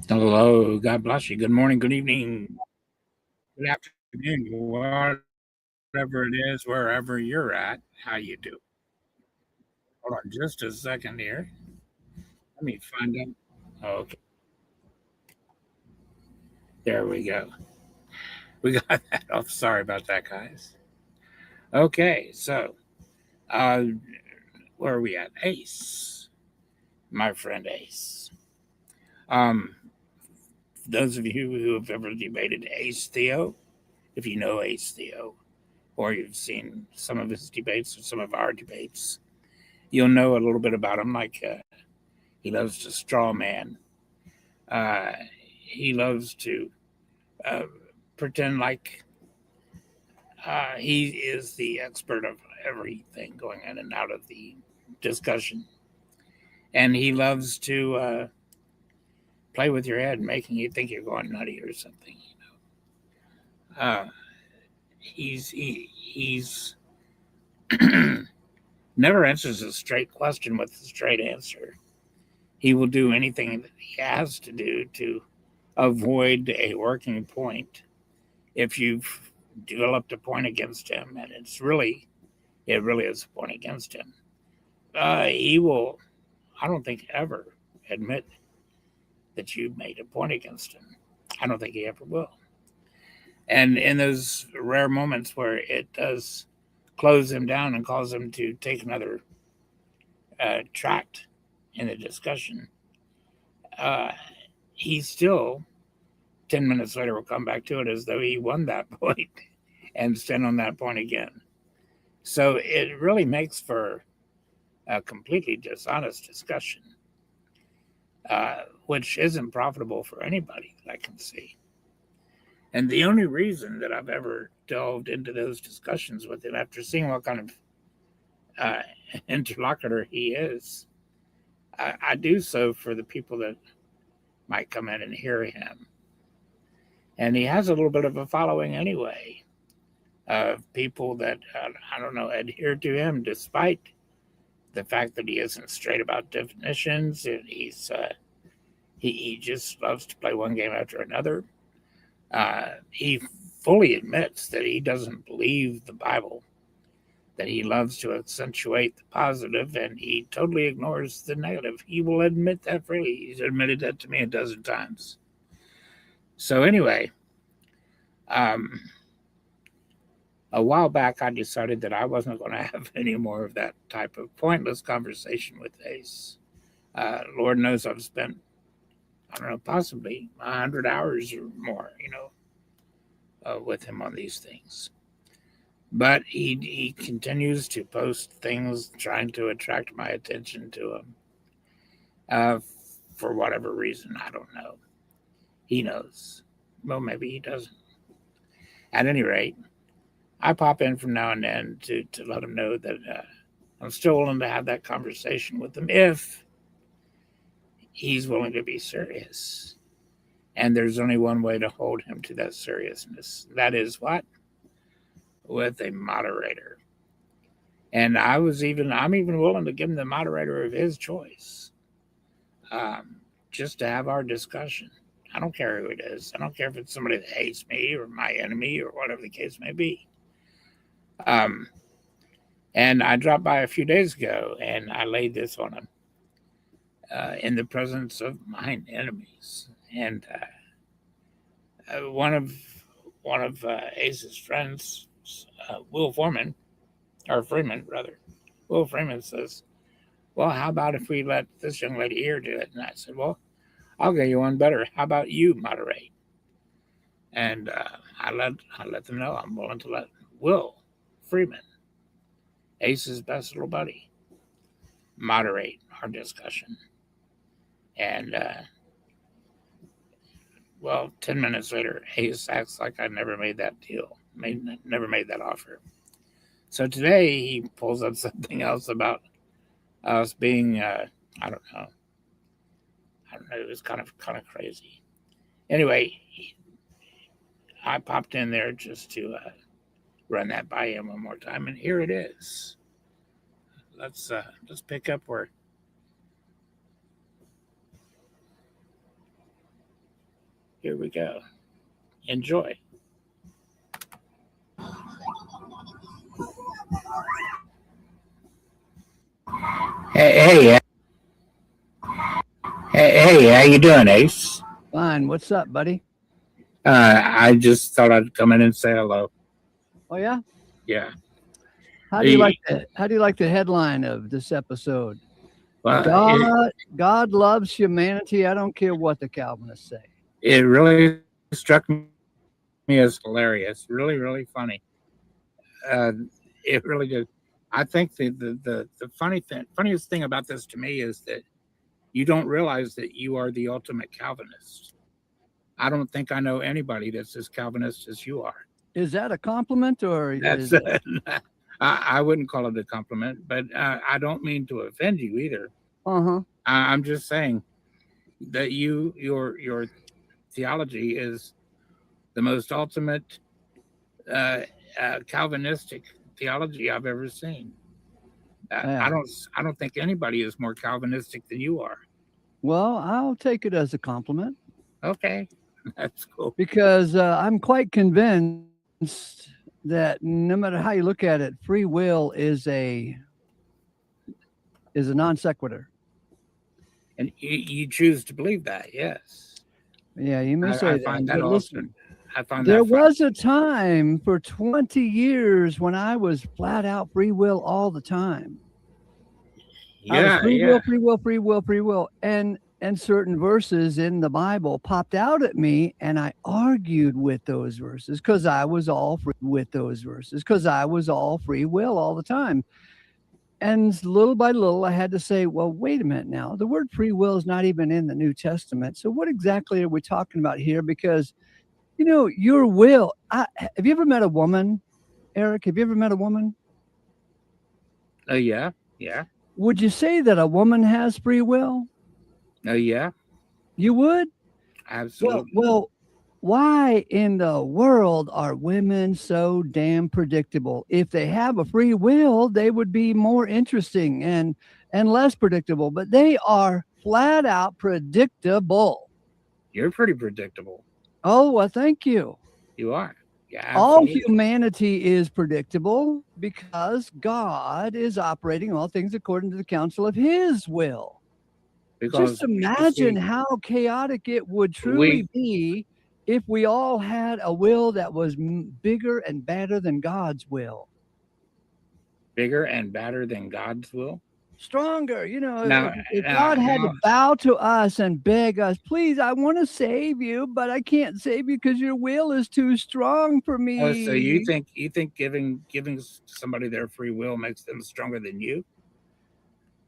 Hello, God bless you. Good morning, good evening, good afternoon, whatever it is, wherever you're at. How you do? Hold on just a second here. Let me find out. Okay, there we go. We got that off. Sorry about that, guys. Okay, so uh, where are we at? Ace, my friend Ace. Um, those of you who have ever debated Ace Theo, if you know Ace Theo, or you've seen some of his debates or some of our debates, you'll know a little bit about him. Like he loves to straw man. Uh, he loves to uh, pretend like he is the expert of everything going in and out of the discussion, and he loves to play with your head, making you think you're going nutty or something. Uh, he's never answers a straight question with a straight answer. He will do anything that he has to do to avoid a working point if you've developed a point against him, and it really is a point against him. He will, I don't think, ever admit that you made a point against him. I don't think he ever will. And in those rare moments where it does close him down and cause him to take another tract in the discussion, uh, he still 10 minutes later will come back to it as though he won that point and stand on that point again. So it really makes for a completely dishonest discussion, which isn't profitable for anybody that I can see. And the only reason that I've ever delved into those discussions with him after seeing what kind of uh, interlocutor he is, I do so for the people that might come in and hear him. And he has a little bit of a following anyway of people that, I don't know, adhere to him despite the fact that he isn't straight about definitions. And he just loves to play one game after another. He fully admits that he doesn't believe the Bible, that he loves to accentuate the positive, and he totally ignores the negative. He will admit that freely. He's admitted that to me a dozen times. So, anyway, um, a while back, I decided that I wasn't going to have any more of that type of pointless conversation with Ace. Lord knows I've spent, I don't know, possibly 100 hours or more, with him on these things. But he continues to post things trying to attract my attention to him. Uh, for whatever reason, I don't know. He knows. Well, maybe he doesn't. At any rate, I pop in from now and then to let him know that I'm still willing to have that conversation with him if he's willing to be serious. And there's only one way to hold him to that seriousness. That is what? With a moderator. And I'm even willing to give him the moderator of his choice, just to have our discussion. I don't care who it is. I don't care if it's somebody that hates me or my enemy or whatever the case may be. Um, and I dropped by a few days ago and I laid this on him in the presence of mine enemies. And one of Ace's friends, Will Foreman, or Freeman rather, Will Freeman says, "Well, how about if we let this young lady here do it?" And I said, "Well, I'll get you one better. How about you moderate?" And I let them know I'm willing to let Will Freeman, Ace's best little buddy, moderate our discussion. And well, 10 minutes later, Ace acts like I never made that deal, never made that offer. So today he pulls up something else about us being, I don't know, it was kind of crazy. Anyway, I popped in there just to run that by him one more time, and here it is. Let's pick up where Here we go. Enjoy. Hey, hey, how you doing, Ace? Fine. What's up, buddy? I just thought I'd come in and say hello. Oh yeah. Yeah. How do you like the headline of this episode? Well, God loves humanity. I don't care what the Calvinists say. it really struck me as hilarious. Really, really funny. It really did. I think the funniest thing about this to me is that you don't realize that you are the ultimate Calvinist. I don't think I know anybody that's as Calvinist as you are. Is that a compliment or That's I wouldn't call it a compliment, but I don't mean to offend you either. I'm just saying that your theology is the most ultimate Calvinistic theology I've ever seen. I don't think anybody is more Calvinistic than you are. Well, I'll take it as a compliment. Okay, that's cool. Because I'm quite convinced that no matter how you look at it, free will is a non sequitur. And you choose to believe that, yes. Yeah, you may say I that. find that listen, I find there that was a time for 20 years when I was flat out free will all the time. Yeah, free will. And certain verses in the Bible popped out at me, and I argued with those verses because I was all free will all the time. And little by little, I had to say, well, wait a minute now. The word free will is not even in the New Testament. So what exactly are we talking about here? Because, your will. Have you ever met a woman, Eric? Have you ever met a woman? Yeah. Would you say that a woman has free will? Yeah. You would? Absolutely. Well, why in the world are women so damn predictable? If they have a free will, they would be more interesting and less predictable, but they are flat out predictable. You're pretty predictable. Oh, well, thank you. You are. Yeah. All Absolutely. humanity is predictable because God is operating all things according to the counsel of his will. Because just imagine how chaotic it would truly be if we all had a will that was bigger and badder than God's will. Bigger and badder than God's will? Stronger, if God had to bow to us and beg us, please, I want to save you, but I can't save you because your will is too strong for me. Oh, so you think giving somebody their free will makes them stronger than you?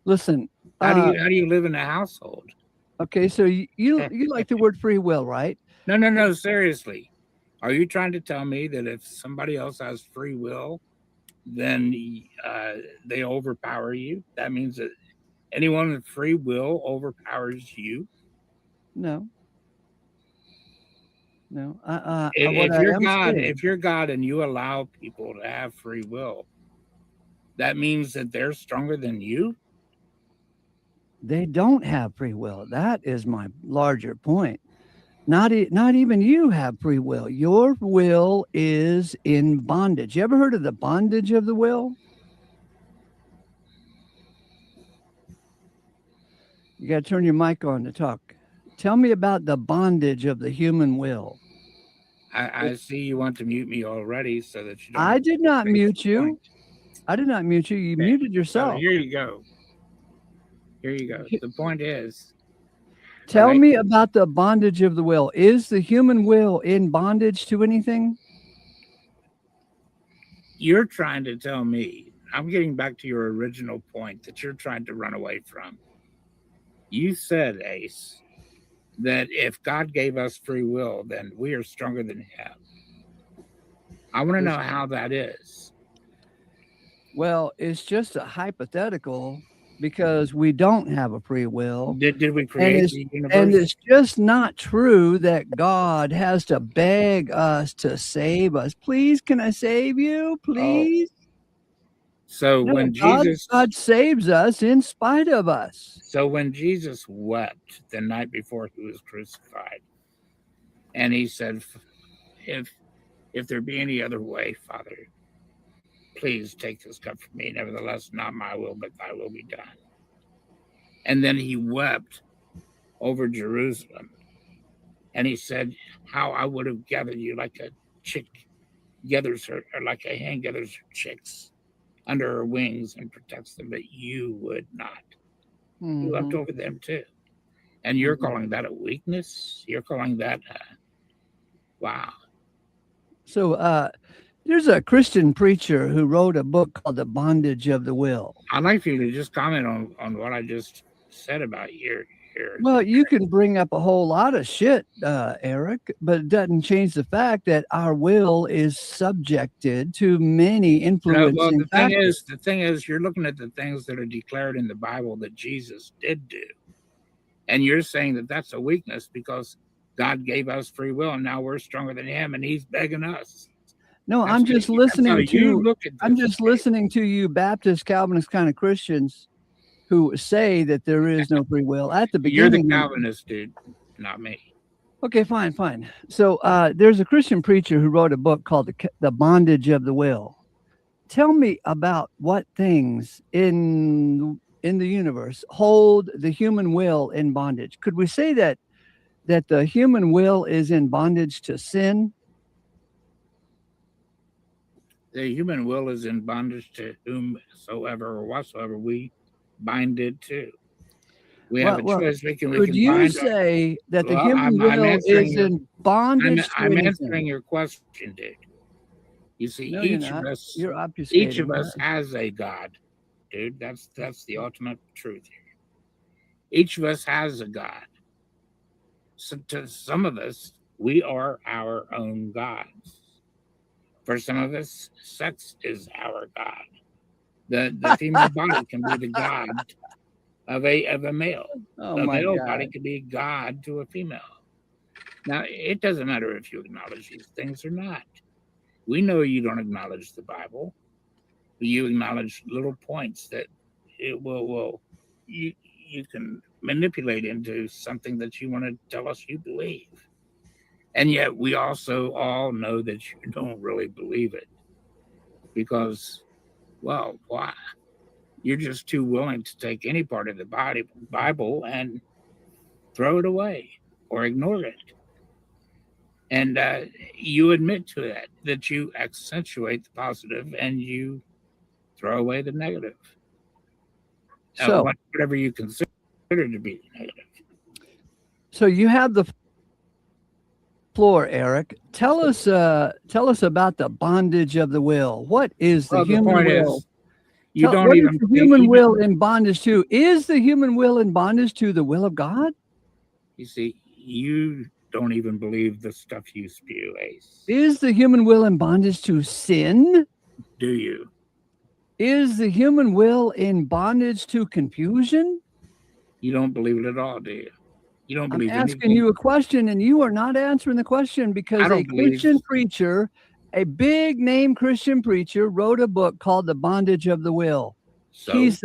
Listen, how do you live in a household? Okay, so you like the word free will, right? No, seriously. Are you trying to tell me that if somebody else has free will, then they overpower you? That means that anyone with free will overpowers you? No. If you're God and you allow people to have free will, that means that they're stronger than you? They don't have free will. That is my larger point. Not even you have free will. Your will is in bondage. You ever heard of the bondage of the will? You got to turn your mic on to talk. Tell me about the bondage of the human will. I see you want to mute me already so that you don't. I did not mute you. I did not mute you. You muted yourself. Here you go. The point is, tell me about the bondage of the will. Is the human will in bondage to anything? You're trying to tell me, I'm getting back to your original point that you're trying to run away from. You said, Ace, that if God gave us free will, then we are stronger than him. I want to know how that is. Well, it's just a hypothetical because we don't have a free will. Did we create the universe? And it's just not true that God has to beg us to save us. Please, can I save you? Please. Oh. So when God saves us in spite of us. So when Jesus wept the night before he was crucified, And he said, if there be any other way, Father, please take this cup from me. Nevertheless, not my will, but thy will be done. And then he wept over Jerusalem. And he said, how I would have gathered you like a chick gathers her, or like a hen gathers her chicks under her wings and protects them, but you would not. You wept over them too. And you're calling that a weakness? You're calling that, wow. So there's a Christian preacher who wrote a book called The Bondage of the Will. I'd like for you to just comment on what I just said about your. Well, you can bring up a whole lot of shit, Eric, but it doesn't change the fact that our will is subjected to many influencing factors. The thing is, you're looking at the things that are declared in the Bible that Jesus did do. And you're saying that that's a weakness because God gave us free will and now we're stronger than him and he's begging us. No, I'm just listening to you Baptist, Calvinist kind of Christians who say that there is no free will at the beginning. You're the Calvinist, dude, not me. Okay, fine. So there's a Christian preacher who wrote a book called The Bondage of the Will. Tell me about what things in the universe hold the human will in bondage. Could we say that the human will is in bondage to sin? The human will is in bondage to whomsoever or whatsoever we bind it to. We have a choice. Could you say that the human will is in bondage to I'm answering your question, dude. You see, each of us has a God, dude. That's the ultimate truth here. Each of us has a God. So to some of us, we are our own gods. For some of us, sex is our God. The female body can be the god of a male. The male body can be a god to a female. Now, it doesn't matter if you acknowledge these things or not. We know you don't acknowledge the Bible. You acknowledge little points that it will you can manipulate into something that you want to tell us you believe. And yet we also all know that you don't really believe it because, well, why? You're just too willing to take any part of the Bible and throw it away or ignore it. And you admit to that you accentuate the positive and you throw away the negative. So whatever you consider to be negative. So you have the floor, Eric. Tell us about the bondage of the will. What is the human will? The human will in bondage to? Is the human will in bondage to the will of God? You see, you don't even believe the stuff you spew, Ace. Is the human will in bondage to sin? Do you? Is the human will in bondage to confusion? You don't believe it at all, do you? You don't believe I'm asking you a question and you are not answering the question because a Christian preacher, a big name Christian preacher, wrote a book called The Bondage of the Will. So? He's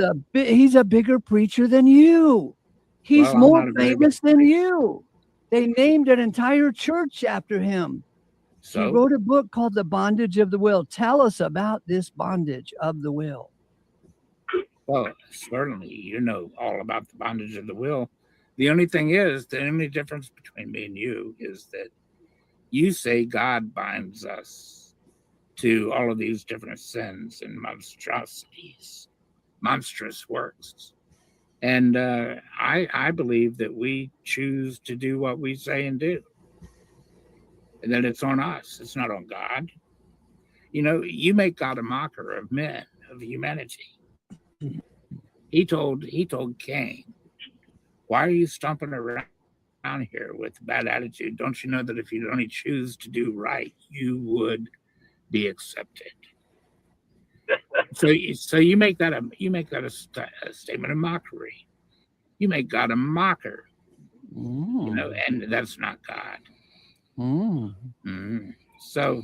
a bigger preacher than you. He's more famous than you. They named an entire church after him. So? He wrote a book called The Bondage of the Will. Tell us about this bondage of the will. Well, certainly you know all about the bondage of the will. The only thing is, the only difference between me and you is that you say God binds us to all of these different sins and monstrosities, monstrous works. And I believe that we choose to do what we say and do. And that it's on us. It's not on God. You know, you make God a mocker of men, of humanity. He told Cain, why are you stomping around here with a bad attitude? Don't you know that if you only choose to do right, you would be accepted? So you make that a statement of mockery. You make God a mocker, you know, and that's not God. So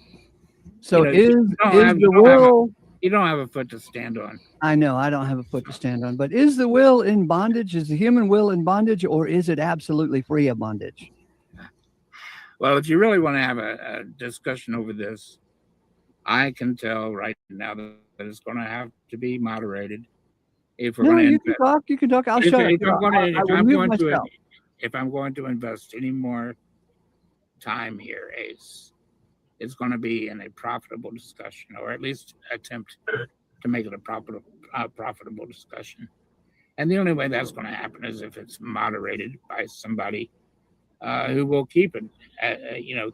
is the will? You don't have a foot to stand on. I know I don't have a foot to stand on, but is the will in bondage? Is the human will in bondage, or is it absolutely free of bondage? Well, if you really want to have a discussion over this, I can tell right now that it's going to have to be moderated if we're going No, to you can invest. talk. You can talk. I'll shut up. I If will I'm mute going to myself. if I'm going to invest any more time here, Ace, it's going to be in a profitable discussion, or at least attempt to make it a profitable discussion. And the only way that's going to happen is if it's moderated by somebody who will keep it,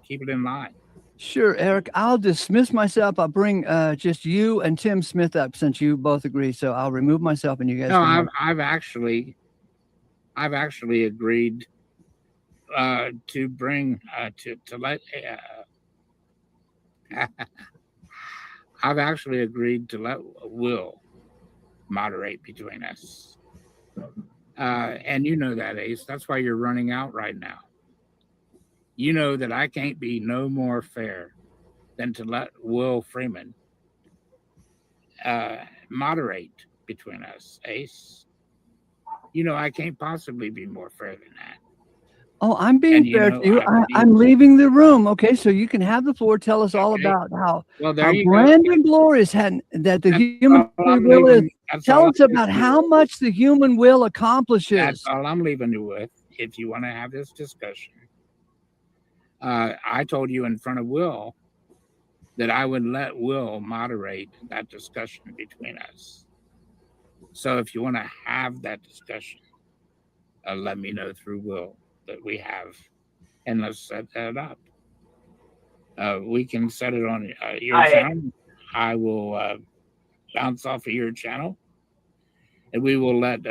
keep it in line. Sure, Eric. I'll dismiss myself. I'll bring just you and Tim Smith up since you both agree. So I'll remove myself, and you guys. No, can I've actually agreed to bring to let. I've actually agreed to let Will moderate between us. And you know that, Ace. That's why you're running out right now. You know that I can't be no more fair than to let Will Freeman moderate between us, Ace. You know I can't possibly be more fair than that. Oh, I'm being And fair to you. I'm leaving the room. Okay, so you can have the floor. Tell us all about how grand and glorious that the human will is. Tell us about how much the human will accomplishes. That's all I'm leaving you with. If you want to have this discussion, I told you in front of Will that I would let Will moderate that discussion between us. So if you want to have that discussion, let me know through Will that we have, and let's set that up. We can set it on your channel. I will bounce off of your channel, and we will let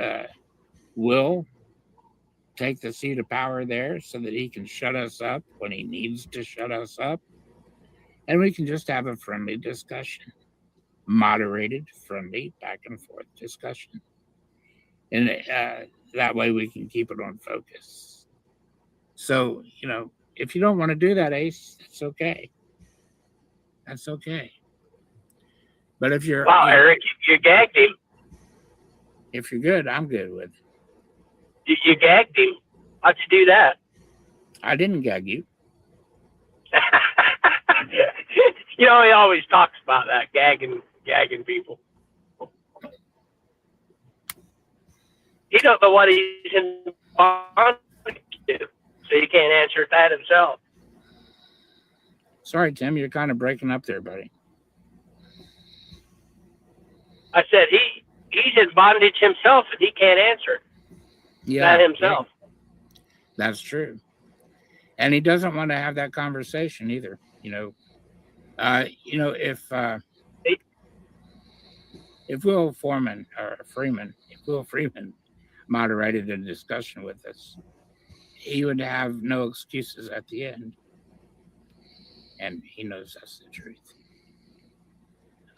Will take the seat of power there so that he can shut us up when he needs to shut us up. And we can just have a friendly discussion, moderated, friendly, back and forth discussion. And that way we can keep it on focus. So, if you don't want to do that, Ace, that's okay. That's okay. But if you're... Wow, Eric, you gagged him. If you're good, I'm good with it. You gagged him. How'd you do that? I didn't gag you. He always talks about that, gagging people. He don't know what he's in bondage to, so he can't answer that himself. Sorry, Tim, you're kind of breaking up there, buddy. I said he's in bondage himself, and he can't answer that himself. Yeah, that's true. And he doesn't want to have that conversation either. If Will Freeman moderated a discussion with us, he would have no excuses at the end. And he knows that's the truth.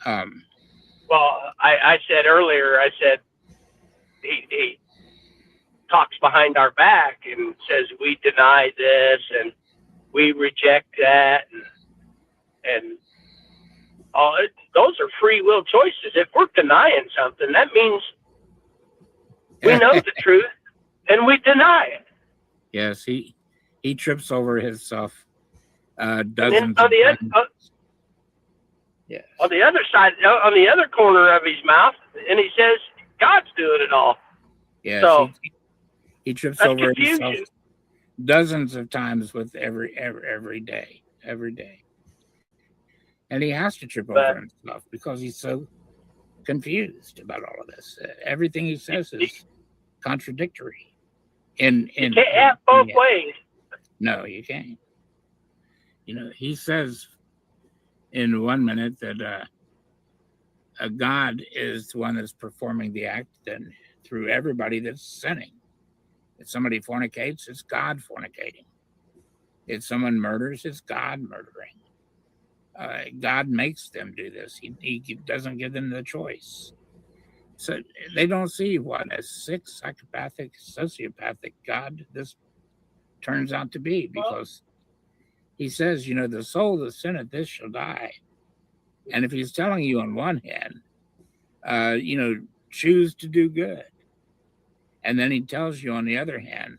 Well, I said earlier, he talks behind our back and says we deny this and we reject that, and those are free will choices. If we're denying something, that means we know the truth and we deny it. Yes, he trips over himself dozens of times. Yes. On the other side, on the other corner of his mouth, and he says God's doing it all. Yes, so he trips over himself dozens of times with every day, and he has to trip over himself because he's so confused about all of this. Everything he says is contradictory. You can't have both ways. No, you can't. He says in 1 minute that God is the one that's performing the act, and through everybody that's sinning. If somebody fornicates, it's God fornicating. If someone murders, it's God murdering. God makes them do this. He doesn't give them the choice. So they don't see what a sick, psychopathic, sociopathic God this turns out to be, because he says, the soul that sinneth, this shall die. And if he's telling you on one hand, choose to do good, and then he tells you on the other hand,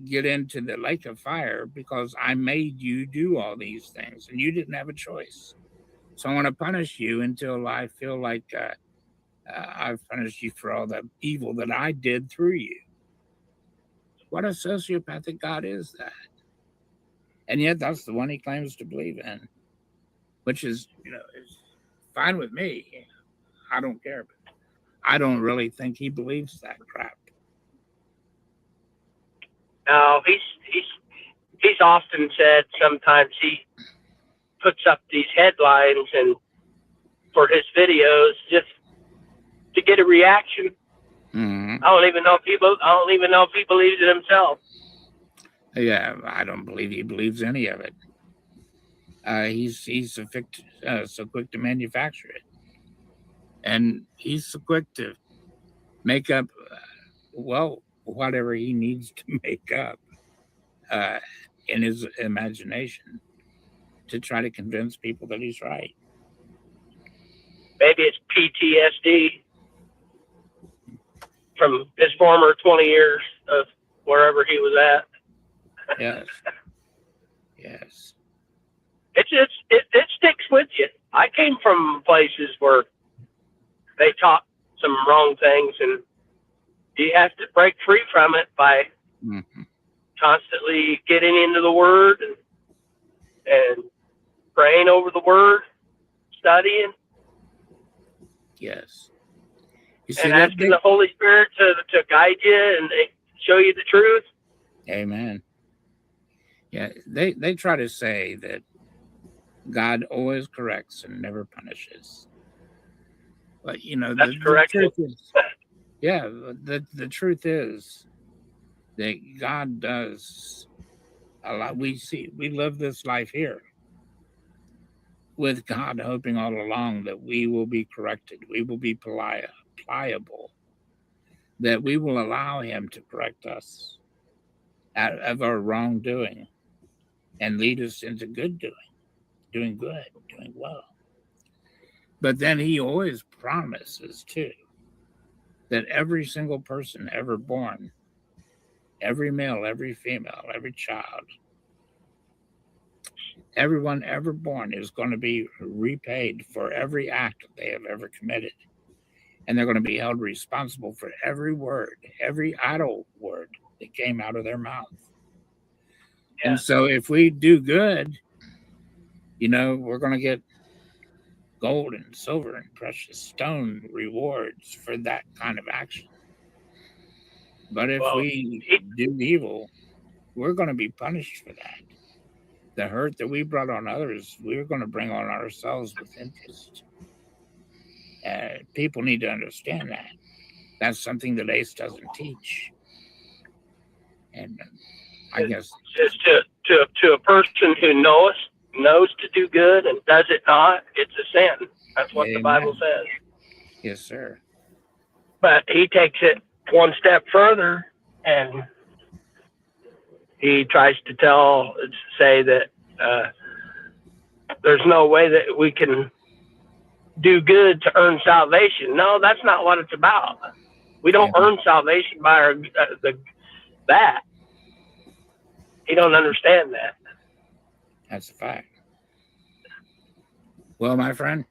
get into the lake of fire because I made you do all these things and you didn't have a choice. So I want to punish you until I feel like I've punished you for all the evil that I did through you. What a sociopathic God is that? And yet that's the one he claims to believe in, which is, is fine with me. I don't care, but I don't really think he believes that crap. No, he's often said sometimes he puts up these headlines and for his videos just to get a reaction. Mm-hmm. I don't even know if he believes it himself. Yeah, I don't believe he believes any of it. He's so quick to manufacture it, and he's so quick to make up, whatever he needs to make up in his imagination to try to convince people that he's right. Maybe it's PTSD from his former 20 years of wherever he was at. Yes. Yes. It sticks with you. I came from places where they taught some wrong things, and you have to break free from it by constantly getting into the Word and praying over the Word, studying. Yes. And asking the Holy Spirit to guide you and show you the truth. Amen. Yeah, they try to say that God always corrects and never punishes. But that's correct. The truth is, the truth is that God does a lot. We live this life here with God hoping all along that we will be corrected, we will be pliable, that we will allow him to correct us out of our wrongdoing and lead us into good doing good, doing well. But then he always promises too that every single person ever born, every male, every female, every child, everyone ever born is going to be repaid for every act they have ever committed. And they're going to be held responsible for every word, every idle word that came out of their mouth. Yeah. And so if we do good, we're going to get gold and silver and precious stone rewards for that kind of action. But if we do evil, we're going to be punished for that. The hurt that we brought on others, we're going to bring on ourselves with interest. People need to understand that. That's something that ACE doesn't teach. And I guess just to a person who knows to do good and does it not, it's a sin. That's what the Bible says. Yes, sir. But he takes it one step further, and he tries to say that there's no way that we can do good to earn salvation. No, that's not what it's about. We don't earn salvation by that. He don't understand that. That's a fact. Well, my friend,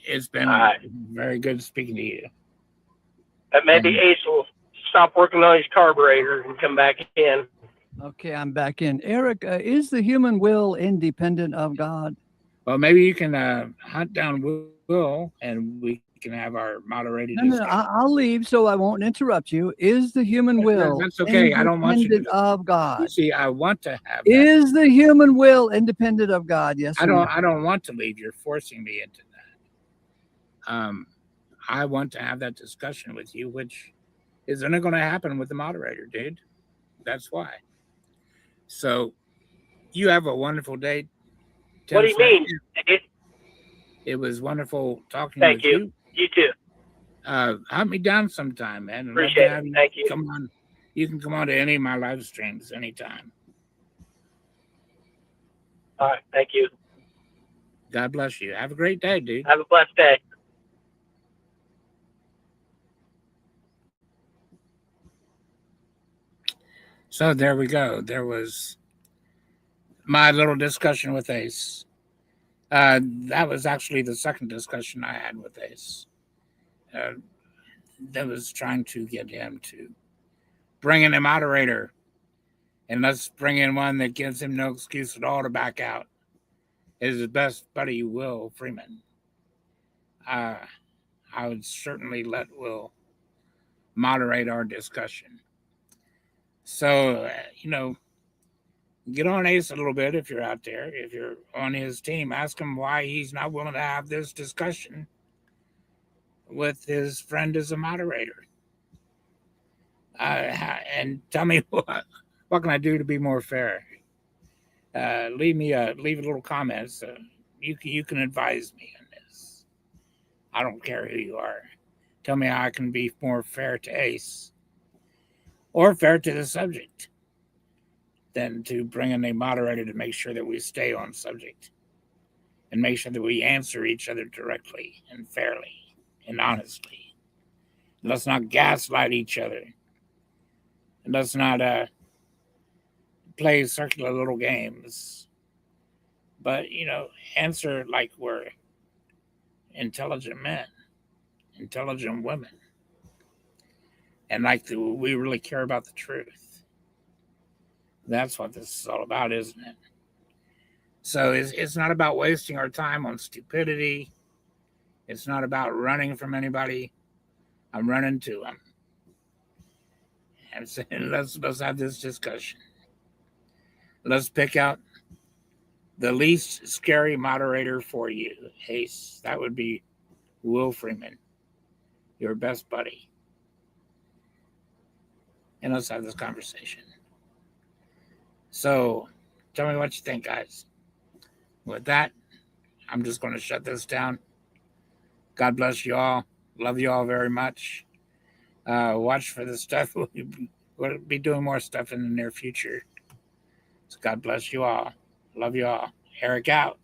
it's been very good speaking to you. And maybe Ace will stop working on his carburetor and come back in. Okay, I'm back in. Eric, is the human will independent of God? Well, maybe you can hunt down Will and we can have our moderated discussion. No, I'll leave so I won't interrupt you. Is the human will That's okay. I don't want you independent of God? You see, I want to have that. Is the human will independent of God? Yes. I don't want to leave. You're forcing me into that. I want to have that discussion with you, which isn't going to happen with the moderator, dude. That's why. So you have a wonderful day. What do you mean? It was wonderful talking with you. Thank you. You too. Hunt me down sometime, man. Appreciate it. Thank you. Come on. You can come on to any of my live streams anytime. All right. Thank you. God bless you. Have a great day, dude. Have a blessed day. So there we go. There was my little discussion with Ace. That was actually the second discussion I had with Ace. That was trying to get him to bring in a moderator, and let's bring in one that gives him no excuse at all to back out. His best buddy, Will Freeman. I would certainly let Will moderate our discussion. So, get on Ace a little bit if you're out there. If you're on his team, ask him why he's not willing to have this discussion with his friend as a moderator. And tell me what can I do to be more fair. Leave a little comments. You can advise me on this. I don't care who you are. Tell me how I can be more fair to Ace or fair to the subject than to bring in a moderator to make sure that we stay on subject and make sure that we answer each other directly and fairly and honestly. Let's not gaslight each other. And let's not play circular little games. But, answer like we're intelligent men, intelligent women. And like we really care about the truth. That's what this is all about, isn't it? So it's not about wasting our time on stupidity. It's not about running from anybody. I'm running to them. And saying, let's have this discussion. Let's pick out the least scary moderator for you, Ace. That would be Will Freeman, your best buddy. And let's have this conversation. So tell me what you think, guys. With that, I'm just going to shut this down. God bless you all. Love you all very much. Watch for the stuff. We'll be doing more stuff in the near future. So God bless you all. Love you all. Eric out.